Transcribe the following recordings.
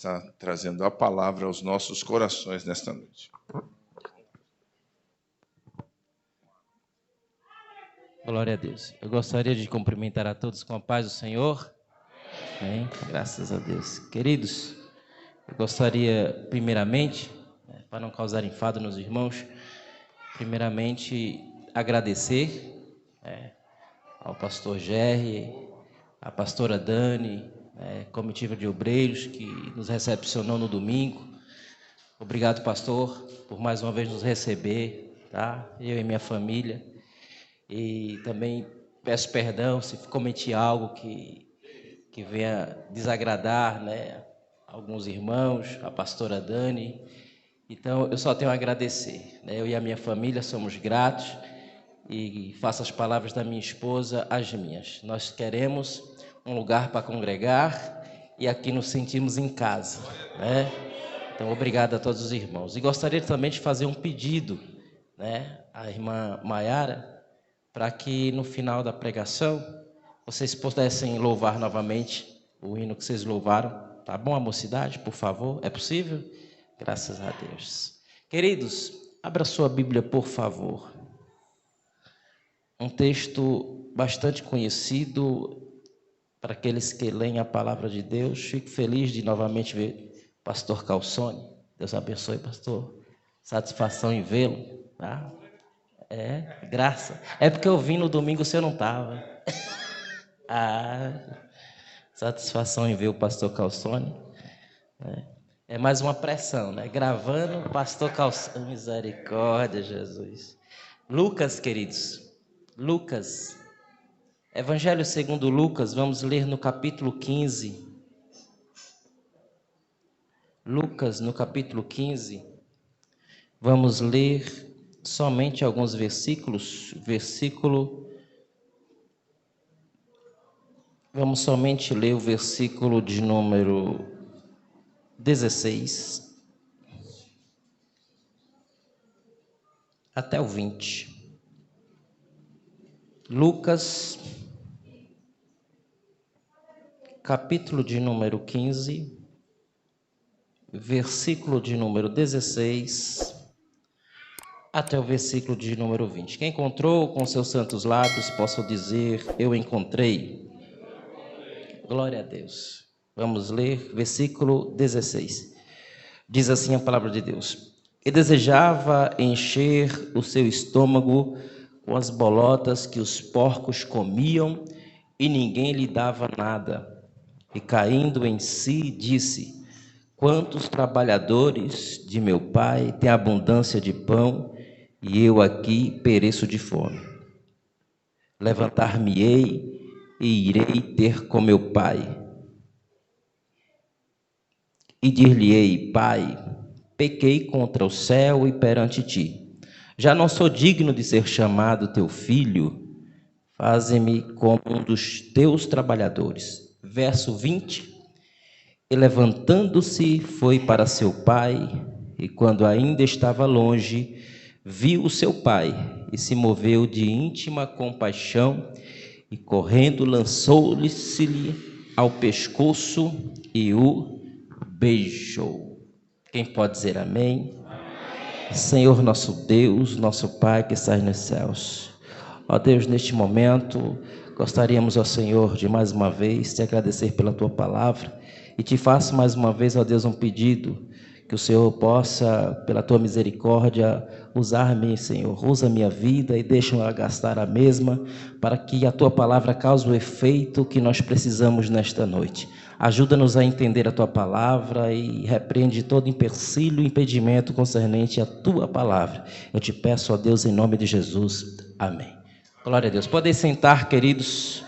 estar trazendo a palavra aos nossos corações nesta noite. Glória a Deus. Eu gostaria de cumprimentar a todos com a paz do Senhor. Amém. Graças a Deus. Queridos, eu gostaria, primeiramente, para não causar enfado nos irmãos, primeiramente agradecer ao pastor Gerry, à pastora Dani, comitiva de obreiros que nos recepcionou no domingo. Obrigado, pastor, por mais uma vez nos receber, tá? Eu e minha família. E também peço perdão se cometi algo que venha desagradar, alguns irmãos, a pastora Dani. Então, eu só tenho a agradecer, Eu e a minha família somos gratos e faço as palavras da minha esposa as minhas. Nós queremos um lugar para congregar e aqui nos sentimos em casa, Então, obrigado a todos os irmãos. E gostaria também de fazer um pedido, à irmã Maiara, para que no final da pregação vocês pudessem louvar novamente o hino que vocês louvaram. Tá bom, a mocidade, por favor? É possível? Graças a Deus. Queridos, abra sua Bíblia, por favor. Um texto bastante conhecido para aqueles que leem a palavra de Deus. Fico feliz de novamente ver o pastor Calçone. Deus abençoe, pastor. Satisfação em vê-lo, tá? Graça. É porque eu vim no domingo, o senhor não estava. Satisfação em ver o pastor Calçone. É mais uma pressão, Gravando o pastor Calçone. Misericórdia, Jesus. Lucas, queridos. Lucas. Evangelho segundo Lucas, vamos ler no capítulo 15. Lucas, no capítulo 15. Vamos ler somente alguns versículos. Vamos somente ler o versículo de número 16 até o 20. Lucas, capítulo de número 15, versículo de número 16 até o versículo de número 20. Quem encontrou com seus santos lábios, possa dizer: eu encontrei. Glória a Deus. Vamos ler versículo 16. Diz assim a palavra de Deus: e desejava encher o seu estômago com as bolotas que os porcos comiam, e ninguém lhe dava nada. E caindo em si, disse: quantos trabalhadores de meu pai têm abundância de pão, e eu aqui pereço de fome. Levantar-me-ei e irei ter com meu pai. E dir-lhe-ei: Pai, pequei contra o céu e perante ti. Já não sou digno de ser chamado teu filho. Faze-me como um dos teus trabalhadores. Verso 20. E levantando-se, foi para seu pai, e quando ainda estava longe, viu o seu pai, e se moveu de íntima compaixão, e correndo lançou-se-lhe ao pescoço e o beijou. Quem pode dizer amém? Amém. Senhor nosso Deus, nosso Pai que estás nos céus. Ó Deus, neste momento, gostaríamos, ó Senhor, de mais uma vez te agradecer pela tua palavra, e te faço mais uma vez, ó Deus, um pedido, que o Senhor possa, pela tua misericórdia, usar-me, Senhor, usa a minha vida e deixa-me gastar a mesma, para que a tua palavra cause o efeito que nós precisamos nesta noite. Ajuda-nos a entender a tua palavra e repreende todo empecilho e impedimento concernente à tua palavra. Eu te peço, ó Deus, em nome de Jesus. Amém. Glória a Deus. Podem sentar, queridos.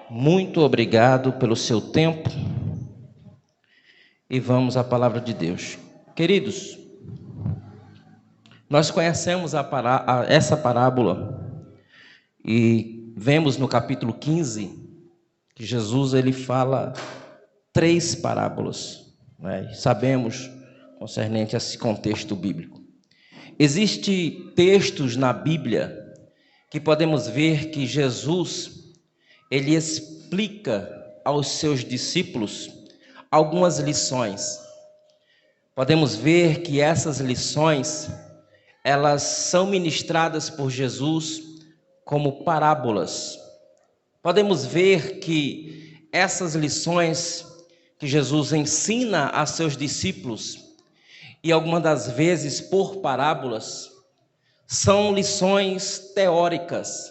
Muito obrigado pelo seu tempo. E vamos à palavra de Deus. Queridos, nós conhecemos essa parábola e vemos no capítulo 15 que Jesus ele fala 3 parábolas, Sabemos concernente a esse contexto bíblico. Existem textos na Bíblia que podemos ver que Jesus ele explica aos seus discípulos algumas lições. podemos ver que essas lições, elas são ministradas por Jesus como parábolas. Podemos ver que essas lições que Jesus ensina a seus discípulos, e algumas das vezes por parábolas, são lições teóricas.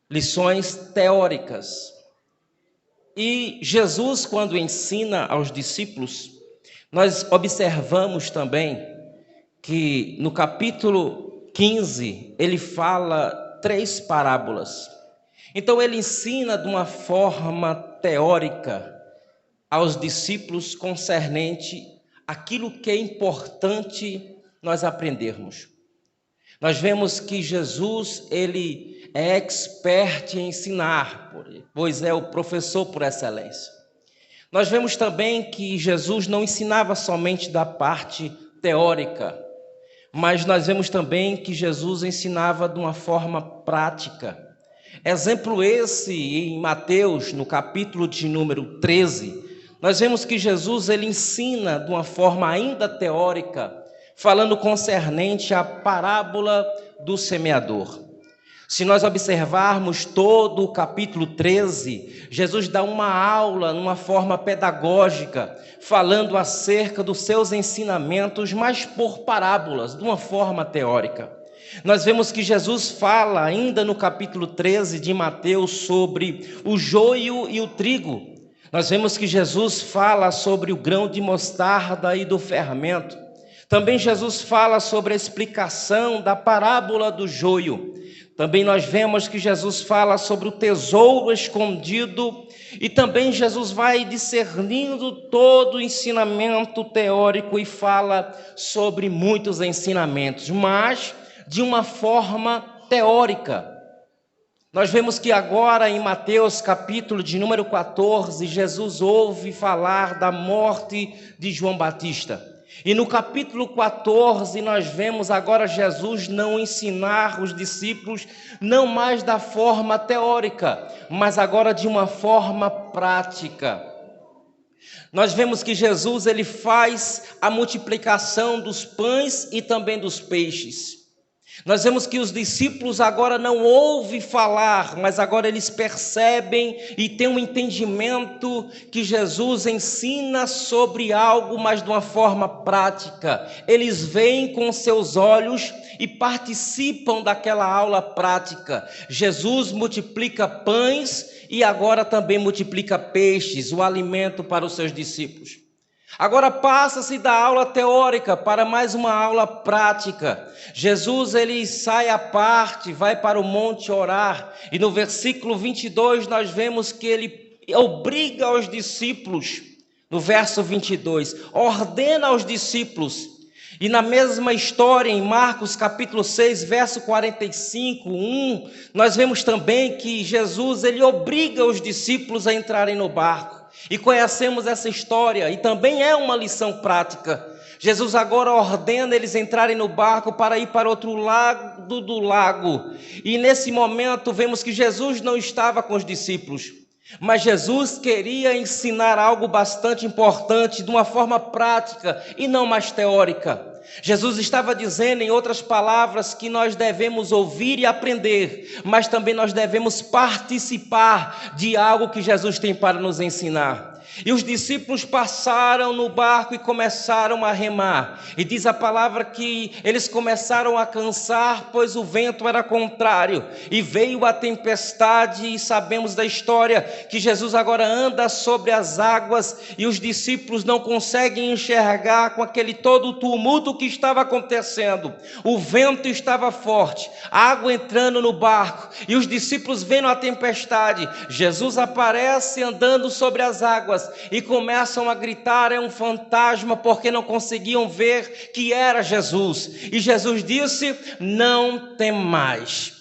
Lições teóricas. E Jesus, quando ensina aos discípulos, nós observamos também que no capítulo 15, ele fala 3 parábolas. Então ele ensina de uma forma teórica aos discípulos concernente aquilo que é importante nós aprendermos. Nós vemos que Jesus, ele é expert em ensinar, pois é o professor por excelência. Nós vemos também que Jesus não ensinava somente da parte teórica, mas nós vemos também que Jesus ensinava de uma forma prática. Exemplo esse em Mateus, no capítulo de número 13, nós vemos que Jesus ele ensina de uma forma ainda teórica, falando concernente à parábola do semeador. Se nós observarmos todo o capítulo 13, Jesus dá uma aula, numa forma pedagógica, falando acerca dos seus ensinamentos, mas por parábolas, de uma forma teórica. Nós vemos que Jesus fala ainda no capítulo 13 de Mateus sobre o joio e o trigo. Nós vemos que Jesus fala sobre o grão de mostarda e do fermento. Também Jesus fala sobre a explicação da parábola do joio. Também nós vemos que Jesus fala sobre o tesouro escondido e também Jesus vai discernindo todo o ensinamento teórico e fala sobre muitos ensinamentos, mas de uma forma teórica. Nós vemos que agora em Mateus capítulo de número 14, Jesus ouve falar da morte de João Batista. E no capítulo 14 nós vemos agora Jesus não ensinar os discípulos, não mais da forma teórica, mas agora de uma forma prática. Nós vemos que Jesus ele faz a multiplicação dos pães e também dos peixes. Nós vemos que os discípulos agora não ouvem falar, mas agora eles percebem e têm um entendimento que Jesus ensina sobre algo, mas de uma forma prática. Eles veem com seus olhos e participam daquela aula prática. Jesus multiplica pães e agora também multiplica peixes, o alimento para os seus discípulos. Agora passa-se da aula teórica para mais uma aula prática. Jesus ele sai à parte, vai para o monte orar, e no versículo 22 nós vemos que ele obriga os discípulos, no verso 22, ordena aos discípulos. E na mesma história, em Marcos capítulo 6, verso 45, 1, nós vemos também que Jesus ele obriga os discípulos a entrarem no barco. E conhecemos essa história, e também é uma lição prática. Jesus agora ordena eles entrarem no barco para ir para outro lado do lago. E nesse momento vemos que Jesus não estava com os discípulos, mas Jesus queria ensinar algo bastante importante de uma forma prática e não mais teórica. Jesus estava dizendo, em outras palavras, que nós devemos ouvir e aprender, mas também nós devemos participar de algo que Jesus tem para nos ensinar. E os discípulos passaram no barco e começaram a remar. E diz a palavra que eles começaram a cansar, pois o vento era contrário. E veio a tempestade, e sabemos da história que Jesus agora anda sobre as águas e os discípulos não conseguem enxergar com aquele todo o tumulto que estava acontecendo. O vento estava forte, a água entrando no barco e os discípulos vendo a tempestade. Jesus aparece andando sobre as águas e começam a gritar, é um fantasma, porque não conseguiam ver que era Jesus. E Jesus disse, não temais.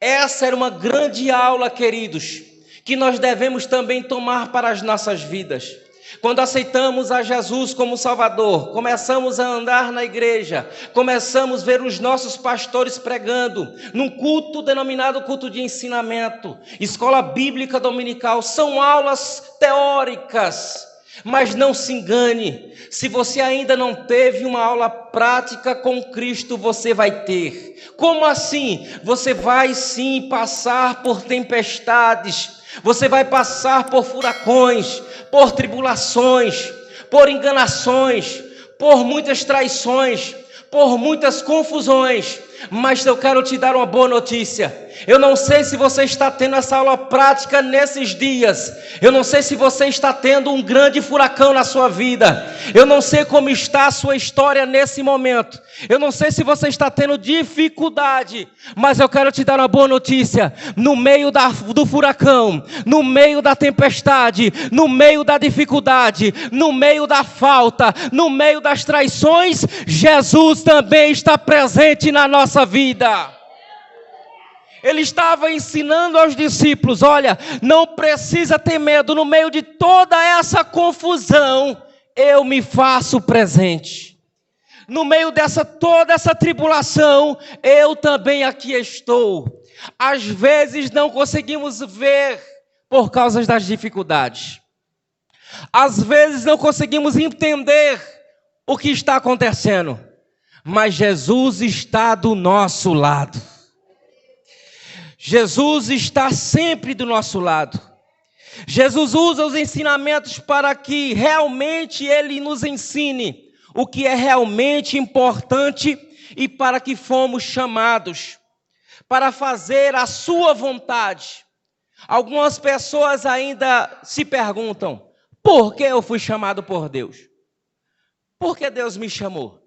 Essa era uma grande aula, queridos, que nós devemos também tomar para as nossas vidas. Quando aceitamos a Jesus como Salvador, começamos a andar na igreja, começamos a ver os nossos pastores pregando, num culto denominado culto de ensinamento, escola bíblica dominical, são aulas teóricas, Mas não se engane, se você ainda não teve uma aula prática com Cristo, você vai ter. Como assim? Você vai sim passar por tempestades, você vai passar por furacões, por tribulações, por enganações, por muitas traições, por muitas confusões. Mas eu quero te dar uma boa notícia. Eu não sei se você está tendo essa aula prática nesses dias. Eu não sei se você está tendo um grande furacão na sua vida. Eu não sei como está a sua história nesse momento. Eu não sei se você está tendo dificuldade. Mas eu quero te dar uma boa notícia. No meio do furacão, no meio da tempestade, no meio da dificuldade, no meio da falta, no meio das traições, Jesus também está presente na nossa vida. Ele estava ensinando aos discípulos: olha, não precisa ter medo, no meio de toda essa confusão, eu me faço presente. No meio dessa toda essa tribulação, eu também aqui estou. Às vezes não conseguimos ver por causa das dificuldades. Às vezes não conseguimos entender o que está acontecendo. Mas Jesus está do nosso lado. Jesus está sempre do nosso lado. Jesus usa os ensinamentos para que realmente Ele nos ensine o que é realmente importante e para que fomos chamados para fazer a sua vontade. Algumas pessoas ainda se perguntam: por que eu fui chamado por Deus? Por que Deus me chamou?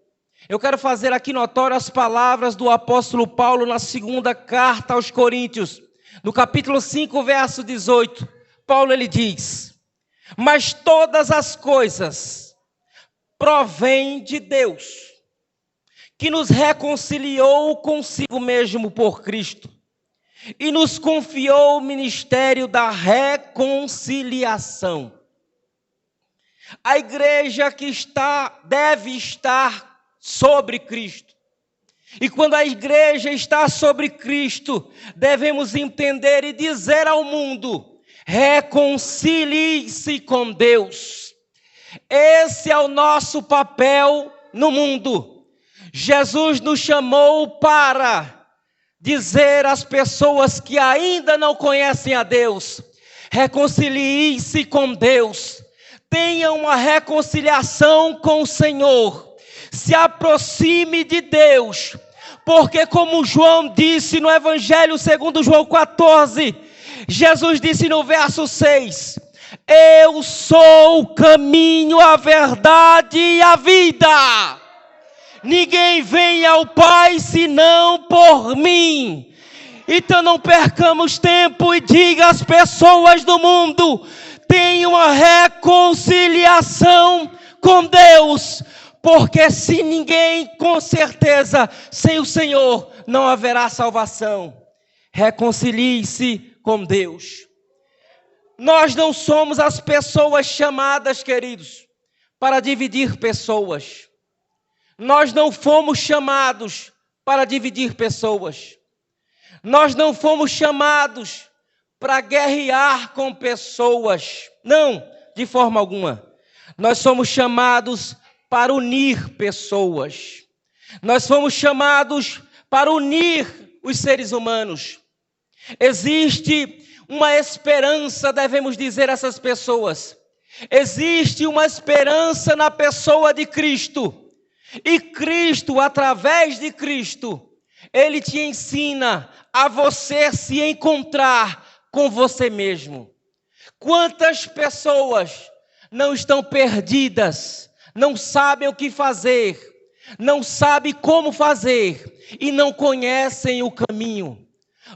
Eu quero fazer aqui notório as palavras do apóstolo Paulo na segunda carta aos Coríntios, no capítulo 5, verso 18. Paulo ele diz: mas todas as coisas provêm de Deus, que nos reconciliou consigo mesmo por Cristo, e nos confiou o ministério da reconciliação. A igreja deve estar sobre Cristo. E quando a igreja está sobre Cristo, devemos entender e dizer ao mundo: reconcilie-se com Deus. Esse é o nosso papel no mundo. Jesus nos chamou para dizer às pessoas que ainda não conhecem a Deus: reconcilie-se com Deus. Tenha uma reconciliação com o Senhor. Se aproxime de Deus, porque como João disse no Evangelho segundo João 14, Jesus disse no verso 6, eu sou o caminho, a verdade e a vida. Ninguém vem ao Pai senão por mim. Então não percamos tempo e diga às pessoas do mundo: tenha uma reconciliação com Deus. Porque se ninguém, com certeza, sem o Senhor, não haverá salvação. Reconcilie-se com Deus. Nós não somos as pessoas chamadas, queridos, para dividir pessoas. Nós não fomos chamados para dividir pessoas. Nós não fomos chamados para guerrear com pessoas. Não, de forma alguma. Nós somos chamados para unir pessoas. Nós fomos chamados para unir os seres humanos. Existe uma esperança, devemos dizer a essas pessoas. Existe uma esperança na pessoa de Cristo. E Cristo, através de Cristo, Ele te ensina a você se encontrar com você mesmo. Quantas pessoas não estão perdidas, não sabem o que fazer, não sabem como fazer e não conhecem o caminho.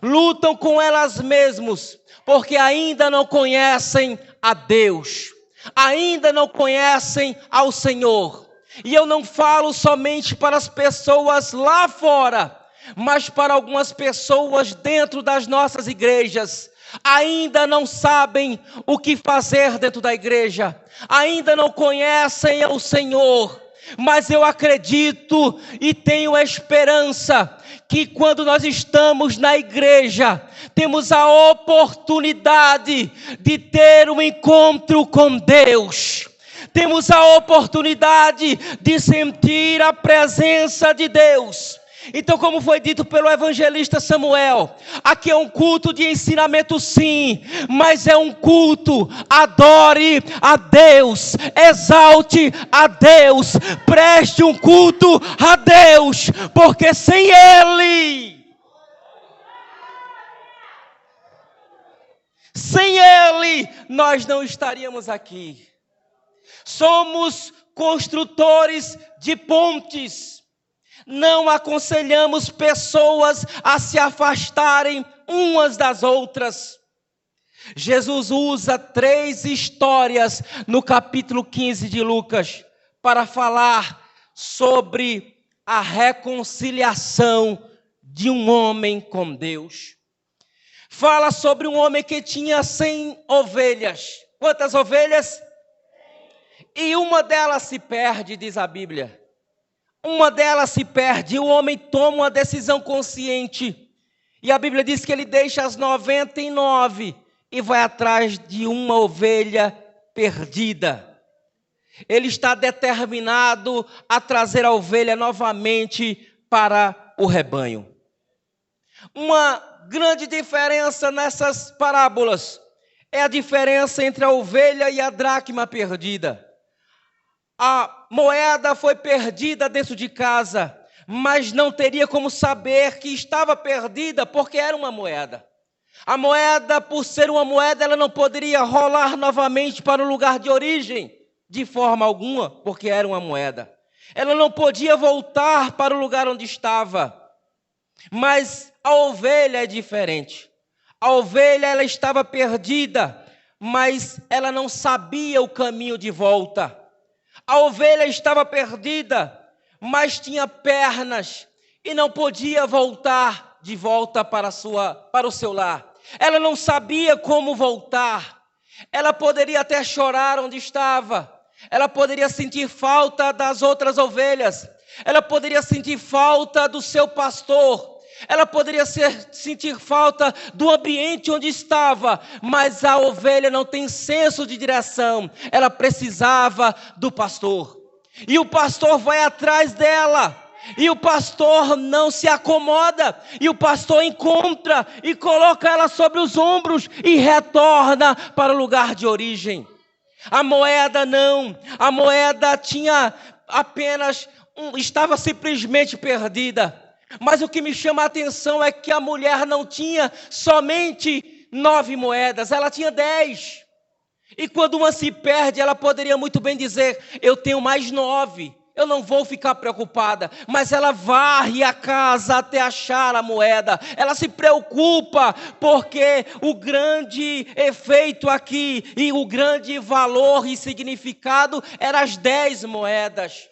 Lutam com elas mesmas, porque ainda não conhecem a Deus, ainda não conhecem ao Senhor. E eu não falo somente para as pessoas lá fora, mas para algumas pessoas dentro das nossas igrejas. Ainda não sabem o que fazer dentro da igreja, ainda não conhecem o Senhor, mas eu acredito e tenho a esperança que quando nós estamos na igreja, temos a oportunidade de ter um encontro com Deus. temos a oportunidade de sentir a presença de Deus. Então, como foi dito pelo evangelista Samuel, aqui é um culto de ensinamento sim, mas é um culto, adore a Deus, exalte a Deus, preste um culto a Deus, porque sem Ele nós não estaríamos aqui. Somos construtores de pontes. Não aconselhamos pessoas a se afastarem umas das outras. Jesus usa 3 histórias no capítulo 15 de Lucas para falar sobre a reconciliação de um homem com Deus. Fala sobre um homem que tinha 100 ovelhas. Quantas ovelhas? E uma delas se perde, diz a Bíblia. Uma delas se perde e o homem toma uma decisão consciente. E a Bíblia diz que ele deixa as 99 e vai atrás de uma ovelha perdida. Ele está determinado a trazer a ovelha novamente para o rebanho. Uma grande diferença nessas parábolas é a diferença entre a ovelha e a dracma perdida. A moeda foi perdida dentro de casa, mas não teria como saber que estava perdida porque era uma moeda. A moeda, por ser uma moeda, ela não poderia rolar novamente para o lugar de origem, de forma alguma, porque era uma moeda. Ela não podia voltar para o lugar onde estava. Mas a ovelha é diferente. A ovelha, ela estava perdida, mas ela não sabia o caminho de volta. A ovelha estava perdida, mas tinha pernas e não podia voltar de volta para o seu lar. Ela não sabia como voltar. Ela poderia até chorar onde estava. Ela poderia sentir falta das outras ovelhas. Ela poderia sentir falta do seu pastor. Ela poderia sentir falta do ambiente onde estava, mas a ovelha não tem senso de direção. Ela precisava do pastor. E o pastor vai atrás dela. E o pastor não se acomoda. E o pastor encontra e coloca ela sobre os ombros e retorna para o lugar de origem. A moeda não. A moeda tinha apenas estava simplesmente perdida. Mas o que me chama a atenção é que a mulher não tinha somente 9 moedas, ela tinha 10. E quando uma se perde, ela poderia muito bem dizer, eu tenho mais 9, eu não vou ficar preocupada. Mas ela varre a casa até achar a moeda. Ela se preocupa porque o grande efeito aqui e o grande valor e significado eram as 10 moedas.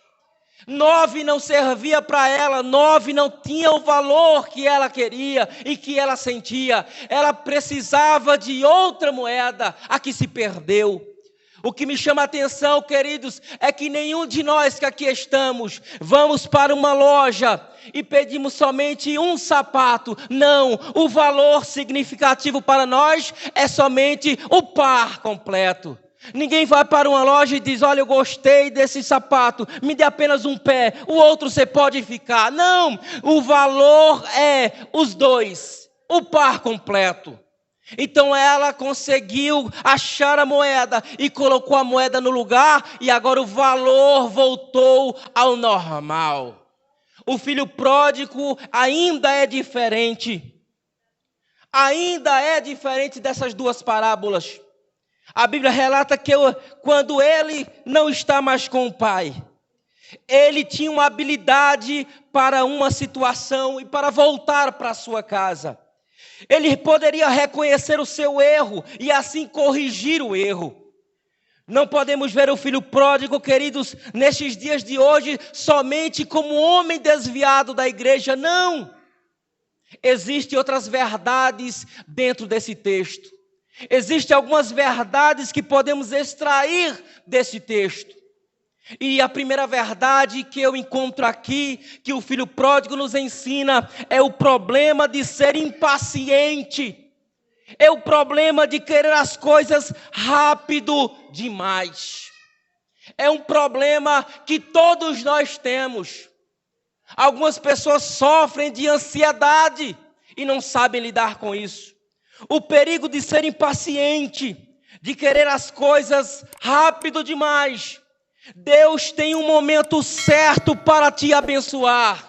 9 não servia para ela, 9 não tinha o valor que ela queria e que ela sentia. Ela precisava de outra moeda, a que se perdeu. O que me chama a atenção, queridos, é que nenhum de nós que aqui estamos, vamos para uma loja e pedimos somente um sapato. Não, o valor significativo para nós é somente o par completo. Ninguém vai para uma loja e diz, olha, eu gostei desse sapato, me dê apenas um pé, o outro você pode ficar. Não, o valor é os dois, o par completo. Então ela conseguiu achar a moeda e colocou a moeda no lugar e agora o valor voltou ao normal. O filho pródigo ainda é diferente. Ainda é diferente dessas duas parábolas. A Bíblia relata que quando ele não está mais com o pai, ele tinha uma habilidade para uma situação e para voltar para a sua casa. Ele poderia reconhecer o seu erro e assim corrigir o erro. Não podemos ver o filho pródigo, queridos, nestes dias de hoje, somente como um homem desviado da igreja. Não! Existem outras verdades dentro desse texto. Existem algumas verdades que podemos extrair desse texto. E a primeira verdade que eu encontro aqui, que o filho pródigo nos ensina, é o problema de ser impaciente. É o problema de querer as coisas rápido demais. É um problema que todos nós temos. Algumas pessoas sofrem de ansiedade e não sabem lidar com isso. O perigo de ser impaciente, de querer as coisas rápido demais. Deus tem um momento certo para te abençoar.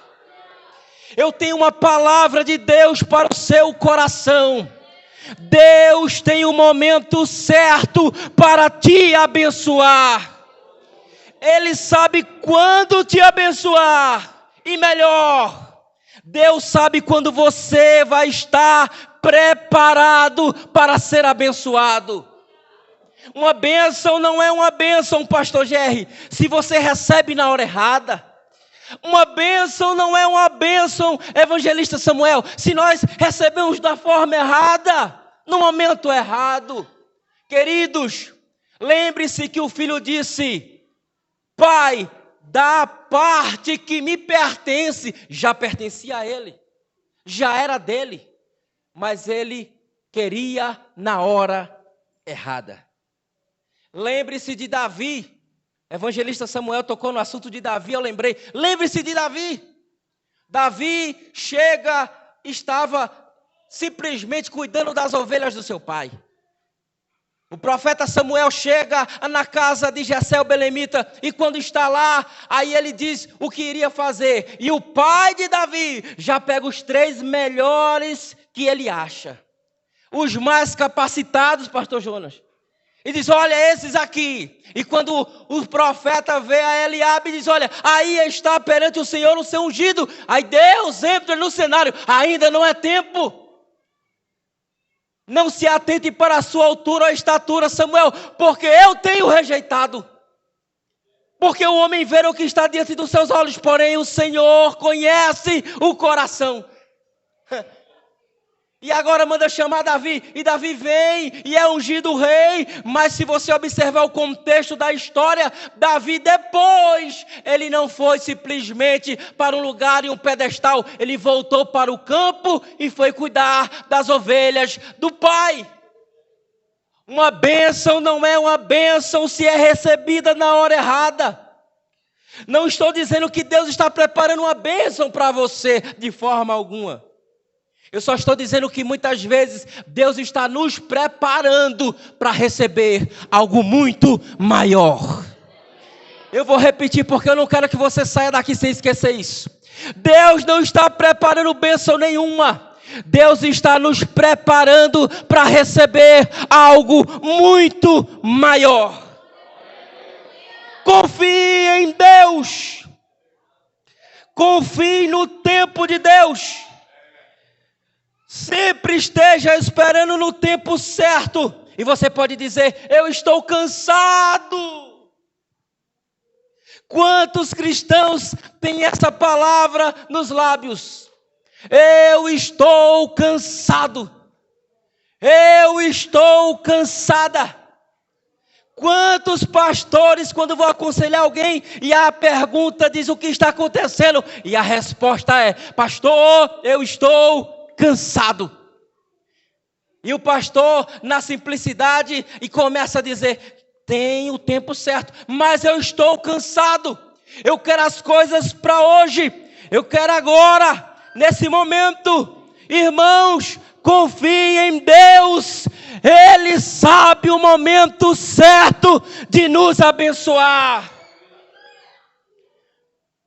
Eu tenho uma palavra de Deus para o seu coração. Deus tem um momento certo para te abençoar. Ele sabe quando te abençoar. E melhor, Deus sabe quando você vai estar preparado para ser abençoado. Uma bênção não é uma bênção, pastor Jerry, se você recebe na hora errada. Uma bênção não é uma bênção, evangelista Samuel, se nós recebemos da forma errada, no momento errado. Queridos, lembre-se que o filho disse: Pai, da parte que me pertence, já pertencia a ele, já era dele, mas ele queria na hora errada. Lembre-se de Davi, evangelista Samuel tocou no assunto de Davi, eu lembrei, lembre-se de Davi. Davi estava simplesmente cuidando das ovelhas do seu pai. O profeta Samuel chega na casa de Jessé o belemita e quando está lá, aí ele diz o que iria fazer. E o pai de Davi já pega os 3 melhores que ele acha. Os mais capacitados, pastor Jonas. E diz, olha esses aqui. E quando o profeta vê a Eliabe, diz, olha, aí está perante o Senhor o seu ungido. Aí Deus entra no cenário, ainda não é tempo. Não se atente para a sua altura ou estatura, Samuel, porque eu tenho rejeitado. Porque o homem vê o que está diante dos seus olhos, porém o Senhor conhece o coração. E agora manda chamar Davi, e Davi vem e é ungido rei, mas se você observar o contexto da história, Davi depois, ele não foi simplesmente para um lugar e um pedestal, ele voltou para o campo e foi cuidar das ovelhas do pai. Uma bênção não é uma bênção se é recebida na hora errada. Não estou dizendo que Deus está preparando uma bênção para você de forma alguma. Eu só estou dizendo que muitas vezes Deus está nos preparando para receber algo muito maior. Eu vou repetir porque eu não quero que você saia daqui sem esquecer isso. Deus não está preparando bênção nenhuma. Deus está nos preparando para receber algo muito maior. Confie em Deus. Confie no tempo de Deus. Sempre esteja esperando no tempo certo. E você pode dizer, eu estou cansado. Quantos cristãos têm essa palavra nos lábios? Eu estou cansado. Eu estou cansada. Quantos pastores, quando vão aconselhar alguém, e a pergunta diz o que está acontecendo, e a resposta é, pastor, eu estou cansado. E o pastor, na simplicidade, e começa a dizer, tem o tempo certo, mas eu estou cansado. Eu quero as coisas para hoje. Eu quero agora, nesse momento. Irmãos, confiem em Deus. Ele sabe o momento certo de nos abençoar.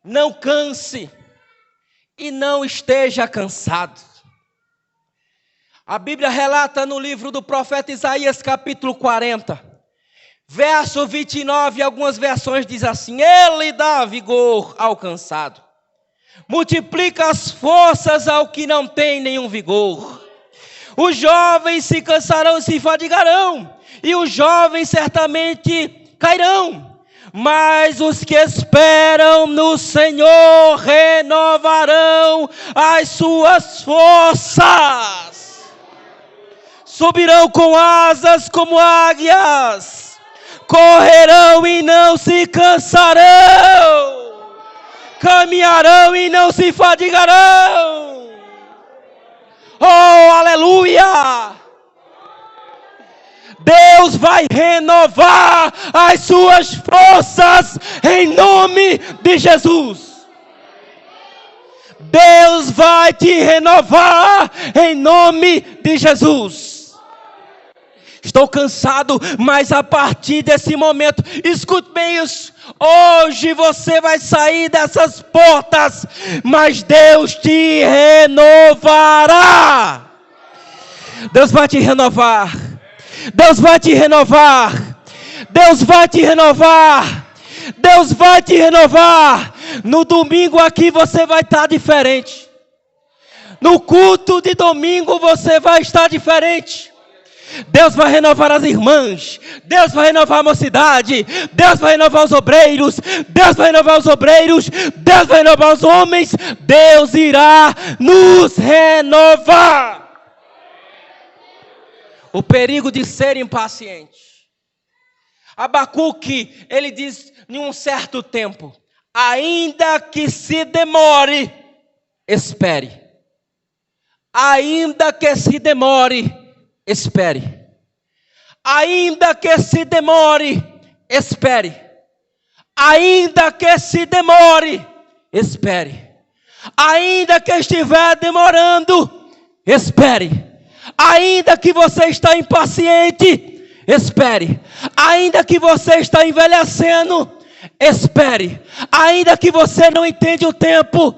Não canse e não esteja cansado. A Bíblia relata no livro do profeta Isaías, capítulo 40, verso 29, algumas versões diz assim, ele dá vigor ao cansado, multiplica as forças ao que não tem nenhum vigor. Os jovens se cansarão e se fadigarão, e os jovens certamente cairão, mas os que esperam no Senhor renovarão as suas forças. Subirão com asas como águias, correrão e não se cansarão, caminharão e não se fadigarão. Oh, aleluia! Deus vai renovar as suas forças em nome de Jesus. Deus vai te renovar em nome de Jesus. Estou cansado, mas a partir desse momento, escute bem isso. Hoje você vai sair dessas portas, mas Deus te renovará. Deus vai te renovar. Deus vai te renovar. Deus vai te renovar. Deus vai te renovar. No domingo aqui você vai estar diferente. No culto de domingo você vai estar diferente. Deus vai renovar as irmãs. Deus vai renovar a mocidade. Deus vai renovar os obreiros. Deus vai renovar os obreiros. Deus vai renovar os homens. Deus irá nos renovar. O perigo de ser impaciente. Abacuque, ele diz em um certo tempo: ainda que se demore, espere. Ainda que se demore, espere. Ainda que se demore, espere. Ainda que se demore, espere. Ainda que estiver demorando, espere. Ainda que você está impaciente, espere. Ainda que você está envelhecendo, espere. Ainda que você não entende o tempo,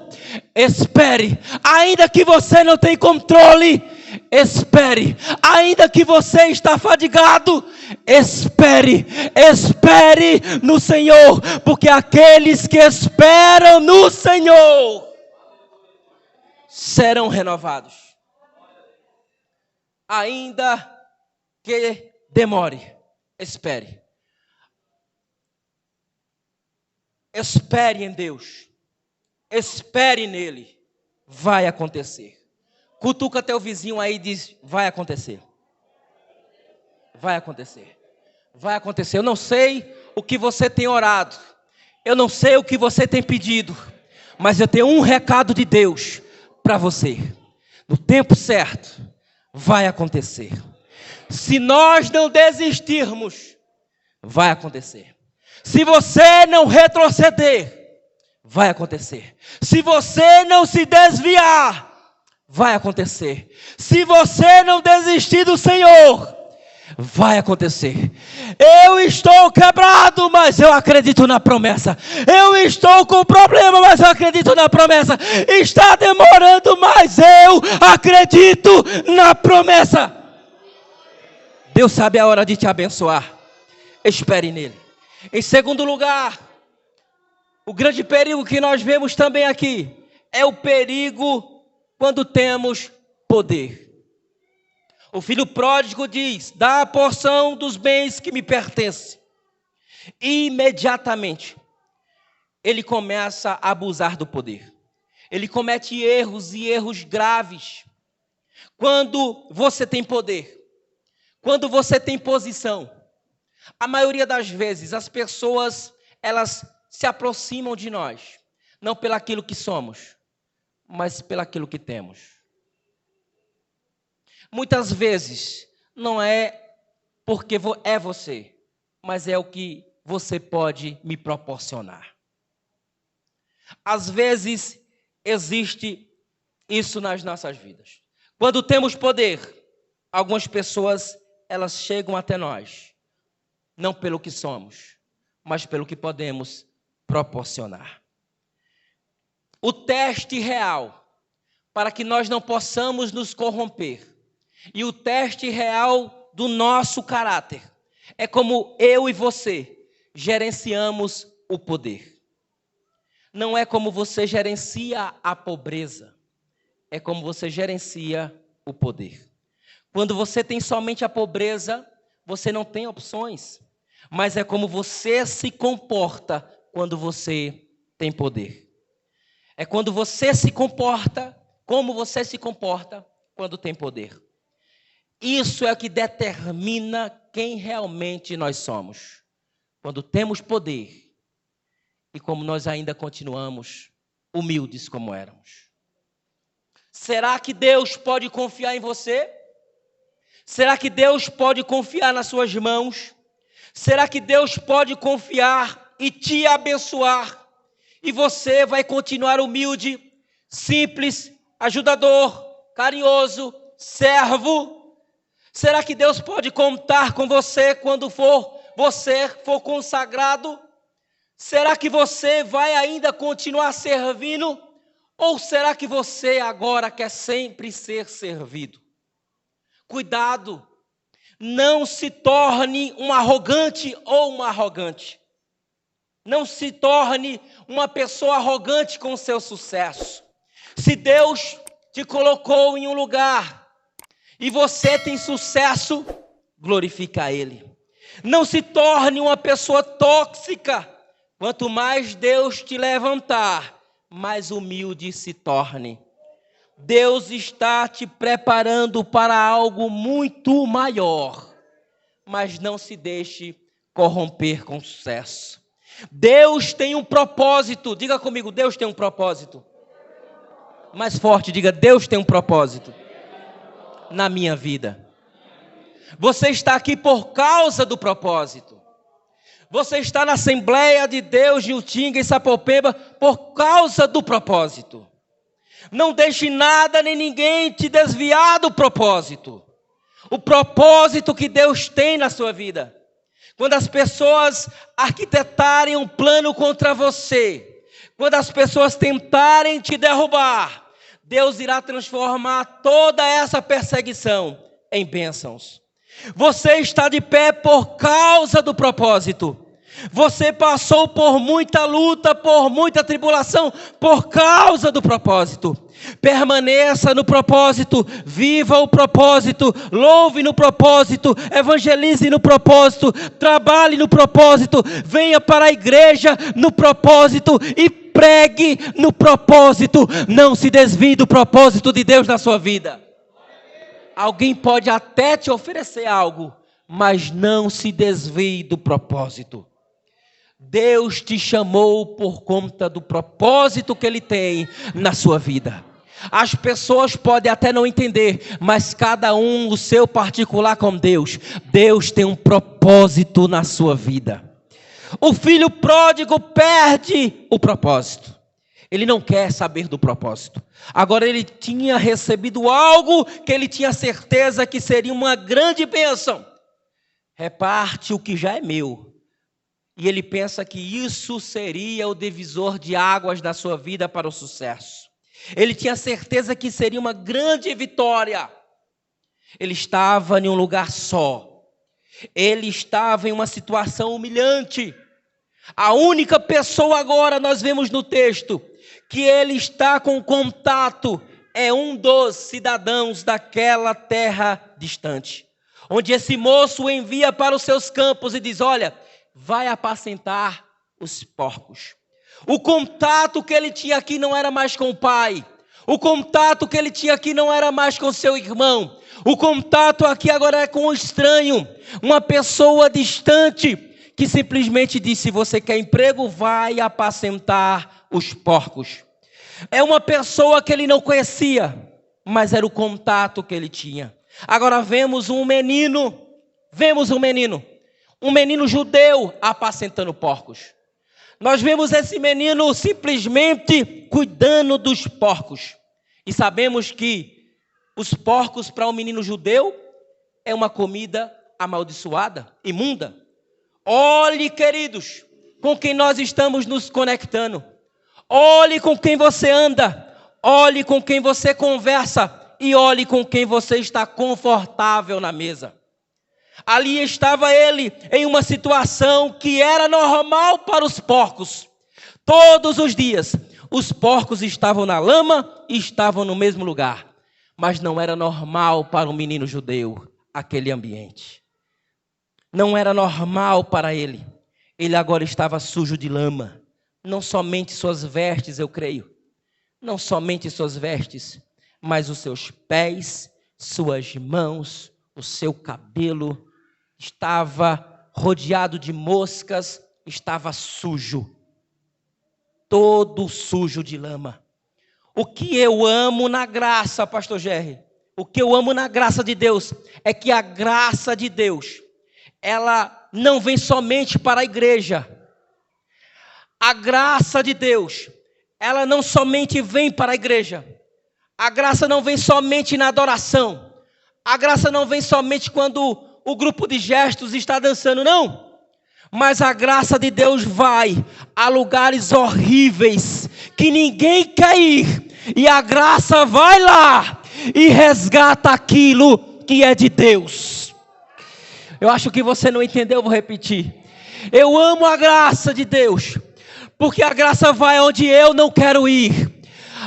espere. Ainda que você não tem controle, espere. Ainda que você está fadigado, espere. Espere no Senhor, porque aqueles que esperam no Senhor serão renovados. Ainda que demore, espere. Espere em Deus. Espere nele. Vai acontecer. Cutuca teu vizinho aí e diz: vai acontecer. Vai acontecer. Vai acontecer. Eu não sei o que você tem orado. Eu não sei o que você tem pedido. Mas eu tenho um recado de Deus para você. No tempo certo, vai acontecer. Se nós não desistirmos, vai acontecer. Se você não retroceder, vai acontecer. Se você não se desviar, vai acontecer. Se você não desistir do Senhor, vai acontecer. Eu estou quebrado, mas eu acredito na promessa. Eu estou com problema, mas eu acredito na promessa. Está demorando, mas eu acredito na promessa. Deus sabe a hora de te abençoar. Espere nele. Em segundo lugar, o grande perigo que nós vemos também aqui é o perigo quando temos poder. O filho pródigo diz: dá a porção dos bens que me pertencem. Imediatamente, ele começa a abusar do poder. Ele comete erros e erros graves. Quando você tem poder, quando você tem posição, a maioria das vezes as pessoas, elas se aproximam de nós, não pelaquilo que somos, mas pelaquilo que temos. Muitas vezes não é porque é você, mas é o que você pode me proporcionar. Às vezes existe isso nas nossas vidas. Quando temos poder, algumas pessoas, elas chegam até nós, não pelo que somos, mas pelo que podemos proporcionar. O teste real para que nós não possamos nos corromper, e o teste real do nosso caráter, é como eu e você gerenciamos o poder. Não é como você gerencia a pobreza, é como você gerencia o poder. Quando você tem somente a pobreza, você não tem opções, mas é como você se comporta quando você tem poder. É quando você se comporta, como você se comporta quando tem poder. Isso é o que determina quem realmente nós somos. Quando temos poder e como nós ainda continuamos humildes como éramos. Será que Deus pode confiar em você? Será que Deus pode confiar nas suas mãos? Será que Deus pode confiar e te abençoar? E você vai continuar humilde, simples, ajudador, carinhoso, servo? Será que Deus pode contar com você quando você for consagrado? Será que você vai ainda continuar servindo? Ou será que você agora quer sempre ser servido? Cuidado, não se torne um arrogante ou uma arrogante. Não se torne uma pessoa arrogante com o seu sucesso. Se Deus te colocou em um lugar e você tem sucesso, glorifica a Ele. Não se torne uma pessoa tóxica. Quanto mais Deus te levantar, mais humilde se torne. Deus está te preparando para algo muito maior, mas não se deixe corromper com sucesso. Deus tem um propósito. Diga comigo, Deus tem um propósito. Mais forte, diga, Deus tem um propósito na minha vida. Você está aqui por causa do propósito. Você está na Assembleia de Deus de Utinga e Sapopemba por causa do propósito. Não deixe nada nem ninguém te desviar do propósito. O propósito que Deus tem na sua vida. Quando as pessoas arquitetarem um plano contra você, quando as pessoas tentarem te derrubar, Deus irá transformar toda essa perseguição em bênçãos. Você está de pé por causa do propósito. Você passou por muita luta, por muita tribulação, por causa do propósito. Permaneça no propósito, viva o propósito, louve no propósito, evangelize no propósito, trabalhe no propósito, venha para a igreja no propósito e pregue no propósito. Não se desvie do propósito de Deus na sua vida. Alguém pode até te oferecer algo, mas não se desvie do propósito. Deus te chamou por conta do propósito que Ele tem na sua vida. As pessoas podem até não entender, mas cada um o seu particular com Deus. Deus tem um propósito na sua vida. O filho pródigo perde o propósito. Ele não quer saber do propósito. Agora ele tinha recebido algo que ele tinha certeza que seria uma grande bênção. Reparte o que já é meu. E ele pensa que isso seria o divisor de águas da sua vida para o sucesso. Ele tinha certeza que seria uma grande vitória. Ele estava em um lugar só. Ele estava em uma situação humilhante. A única pessoa agora, nós vemos no texto, que ele está com contato, é um dos cidadãos daquela terra distante. Onde esse moço o envia para os seus campos e diz, olha, vai apacentar os porcos. O contato que ele tinha aqui não era mais com o pai. O contato que ele tinha aqui não era mais com seu irmão. O contato aqui agora é com um estranho. Uma pessoa distante que simplesmente disse, se você quer emprego, vai apacentar os porcos. É uma pessoa que ele não conhecia, mas era o contato que ele tinha. Agora vemos um menino judeu apacentando porcos. Nós vemos esse menino simplesmente cuidando dos porcos. E sabemos que os porcos para um menino judeu é uma comida amaldiçoada, imunda. Olhe, queridos, com quem nós estamos nos conectando. Olhe com quem você anda. Olhe com quem você conversa. E olhe com quem você está confortável na mesa. Ali estava ele em uma situação que era normal para os porcos. Todos os dias, os porcos estavam na lama e estavam no mesmo lugar. Mas não era normal para um menino judeu aquele ambiente. Não era normal para ele. Ele agora estava sujo de lama. Não somente suas vestes, eu creio. Não somente suas vestes, mas os seus pés, suas mãos, o seu cabelo estava rodeado de moscas, estava sujo. Todo sujo de lama. O que eu amo na graça, pastor Gerry, o que eu amo na graça de Deus é que a graça de Deus, ela não vem somente para a igreja. A graça de Deus, ela não somente vem para a igreja. A graça não vem somente na adoração. A graça não vem somente quando o grupo de gestos está dançando, não. Mas a graça de Deus vai a lugares horríveis que ninguém quer ir. E a graça vai lá e resgata aquilo que é de Deus. Eu acho que você não entendeu, eu vou repetir. Eu amo a graça de Deus, porque a graça vai onde eu não quero ir.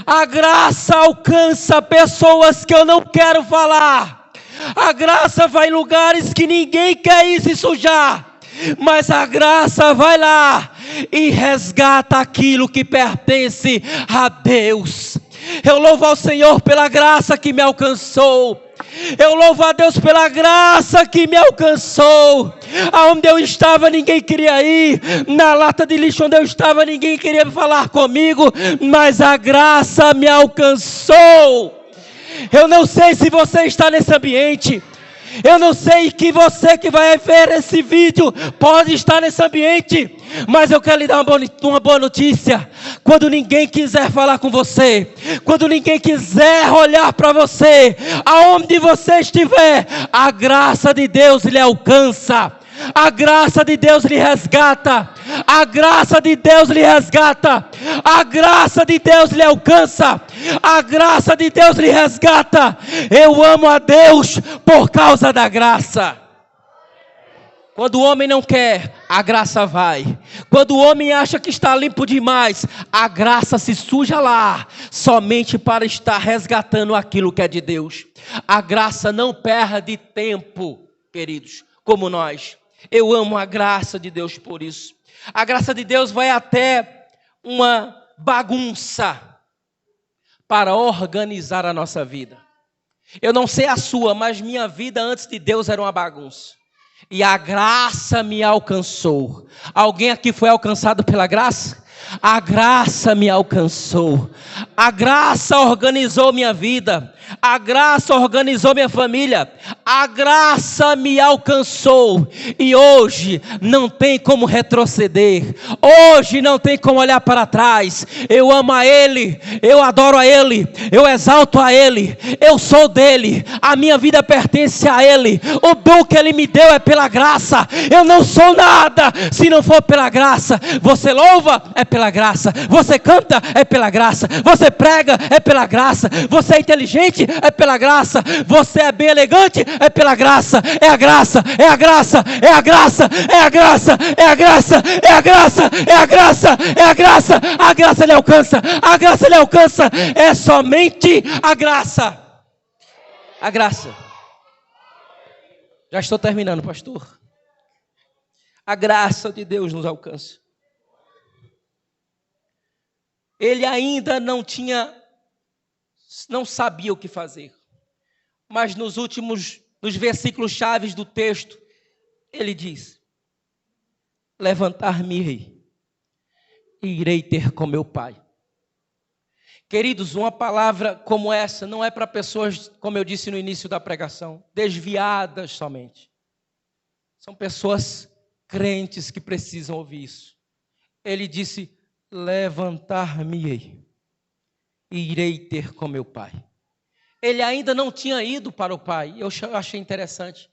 A graça alcança pessoas que eu não quero falar. A graça vai em lugares que ninguém quer ir se sujar. Mas a graça vai lá e resgata aquilo que pertence a Deus. Eu louvo ao Senhor pela graça que me alcançou. Eu louvo a Deus pela graça que me alcançou. Aonde eu estava ninguém queria ir. Na lata de lixo onde eu estava ninguém queria falar comigo. Mas a graça me alcançou. Eu não sei se você está nesse ambiente. Eu não sei que você que vai ver esse vídeo pode estar nesse ambiente, mas eu quero lhe dar uma boa notícia. Quando ninguém quiser falar com você, quando ninguém quiser olhar para você, aonde você estiver, a graça de Deus lhe alcança. A graça de Deus lhe resgata. A graça de Deus lhe resgata. A graça de Deus lhe alcança. A graça de Deus lhe resgata. Eu amo a Deus por causa da graça. Quando o homem não quer, a graça vai. Quando o homem acha que está limpo demais, a graça se suja lá, somente para estar resgatando aquilo que é de Deus. A graça não perde tempo, queridos, como nós. Eu amo a graça de Deus por isso. A graça de Deus vai até uma bagunça para organizar a nossa vida. Eu não sei a sua, mas minha vida antes de Deus era uma bagunça. E a graça me alcançou. Alguém aqui foi alcançado pela graça? A graça me alcançou. A graça organizou minha vida. A graça organizou minha família. A graça me alcançou. E hoje não tem como retroceder. Hoje não tem como olhar para trás. Eu amo a Ele. Eu adoro a Ele. Eu exalto a Ele. Eu sou dele. A minha vida pertence a Ele. O dom que Ele me deu é pela graça. Eu não sou nada se não for pela graça. Você louva? É pela graça. Você canta? É pela graça. Você prega? É pela graça. Você é inteligente? É pela graça. Você é bem elegante? É pela graça. É a graça. É a graça. É a graça. É a graça. É a graça. É a graça. É a graça. É a graça. A graça lhe alcança. A graça lhe alcança. É somente a graça. A graça. Já estou terminando, pastor. A graça de Deus nos alcança. Ele ainda não sabia o que fazer. Mas nos versículos chaves do texto, ele diz: levantar-me-ei e irei ter com meu pai. Queridos, uma palavra como essa não é para pessoas, como eu disse no início da pregação, desviadas somente. São pessoas crentes que precisam ouvir isso. Ele disse: levantar-me-ei e irei ter com meu pai. Ele ainda não tinha ido para o pai. Eu achei interessante.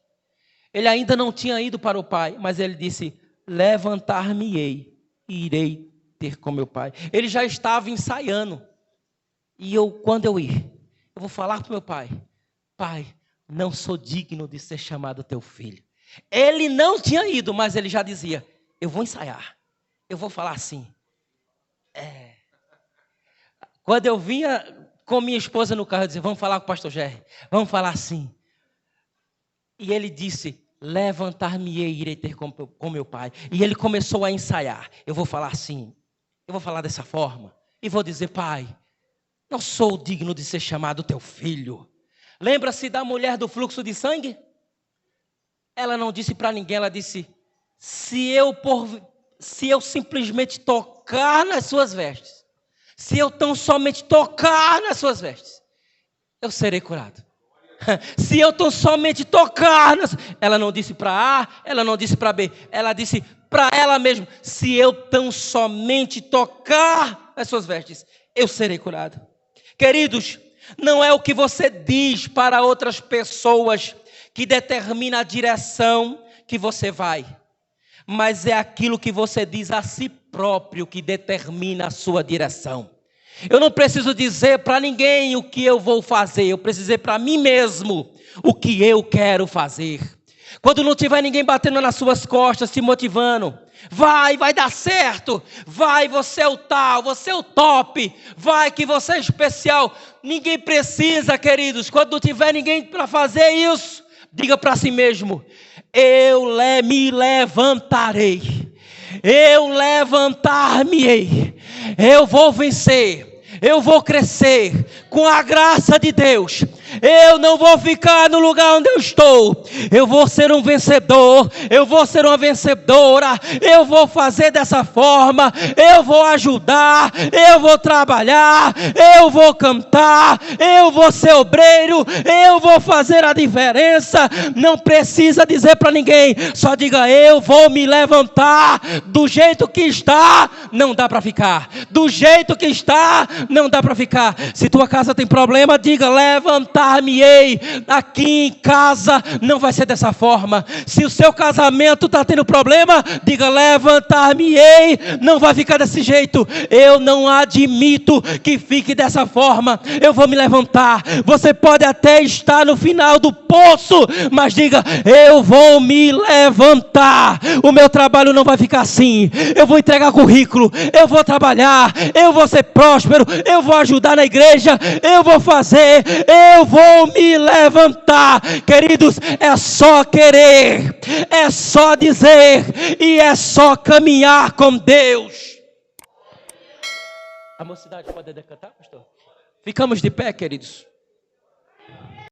Ele ainda não tinha ido para o pai, mas ele disse: levantar-me-ei e irei ter com meu pai. Ele já estava ensaiando. E quando eu ir, eu vou falar para o meu pai: pai, não sou digno de ser chamado teu filho. Ele não tinha ido, mas ele já dizia: eu vou ensaiar. Eu vou falar assim. Quando eu vinha com minha esposa no carro, eu dizia: vamos falar com o pastor Jerry. Vamos falar assim. E ele disse: levantar-me-ei e irei ter com meu pai. E ele começou a ensaiar. Eu vou falar assim. Eu vou falar dessa forma. E vou dizer: pai, não sou digno de ser chamado teu filho. Lembra-se da mulher do fluxo de sangue? Ela não disse para ninguém. Ela disse: se eu simplesmente tocar nas suas vestes, se eu tão somente tocar nas suas vestes, eu serei curado. Se eu tão somente tocar, ela não disse para A, ela não disse para B, ela disse para ela mesma: se eu tão somente tocar as suas vestes, eu serei curado. Queridos, não é o que você diz para outras pessoas que determina a direção que você vai, mas é aquilo que você diz a si próprio que determina a sua direção. Eu não preciso dizer para ninguém o que eu vou fazer, eu preciso dizer para mim mesmo o que eu quero fazer. Quando não tiver ninguém batendo nas suas costas, te motivando: vai dar certo, vai, você é o tal, você é o top, vai que você é especial. Ninguém precisa, queridos, quando não tiver ninguém para fazer isso, diga para si mesmo: eu me levantarei, eu levantar-me-ei, eu vou vencer, eu vou crescer com a graça de Deus. Eu não vou ficar no lugar onde eu estou. Eu vou ser um vencedor, eu vou ser uma vencedora. Eu vou fazer dessa forma, eu vou ajudar, eu vou trabalhar, eu vou cantar, eu vou ser obreiro, eu vou fazer a diferença. Não precisa dizer para ninguém, só diga: eu vou me levantar. Do jeito que está, não dá para ficar. Do jeito que está, não dá para ficar. Se tua casa tem problema, diga: levantar-me-ei. Aqui em casa não vai ser dessa forma. Se o seu casamento está tendo problema, diga: levantar-me-ei. Não vai ficar desse jeito. Eu não admito que fique dessa forma. Eu vou me levantar. Você pode até estar no final do poço, mas diga: eu vou me levantar. O meu trabalho não vai ficar assim. Eu vou entregar currículo, eu vou trabalhar, eu vou ser próspero, eu vou ajudar na igreja, eu vou fazer, eu vou me levantar. Queridos, é só querer, é só dizer e é só caminhar com Deus. A mocidade pode decantar, pastor? Ficamos de pé, queridos.